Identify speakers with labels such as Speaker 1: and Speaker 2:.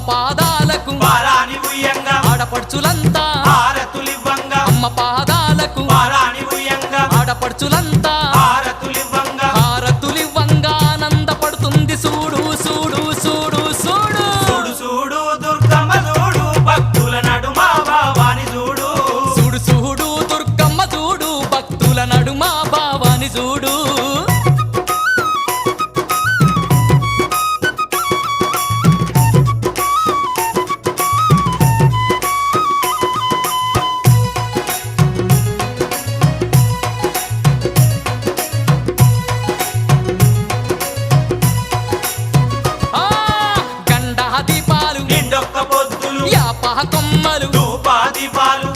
Speaker 1: పాదాలకు
Speaker 2: పారాని ఉయ్యంగా
Speaker 1: ఆడపడుచులంతా
Speaker 2: హారతులివ్వంగా
Speaker 1: అమ్మ పాదాలకు
Speaker 2: పారాని ఉయ్యంగా
Speaker 1: ఆడపడుచులంతా
Speaker 2: హారతులివ్వంగా
Speaker 1: హారతులివ్వంగా ఆనందపడుతుంది చూడు చూడు చూడు చూడు
Speaker 2: చూడు చూడు దుర్గమ్మ చూడు భక్తుల నడుమ భావాని చూడు
Speaker 1: చూడు చూడు దుర్గమ్మ చూడు భక్తుల నడుమ భావాని చూడు
Speaker 2: నిండొక్క పొద్దులు
Speaker 1: యాపహ కొమ్మలు
Speaker 2: ధూపా దీపాలు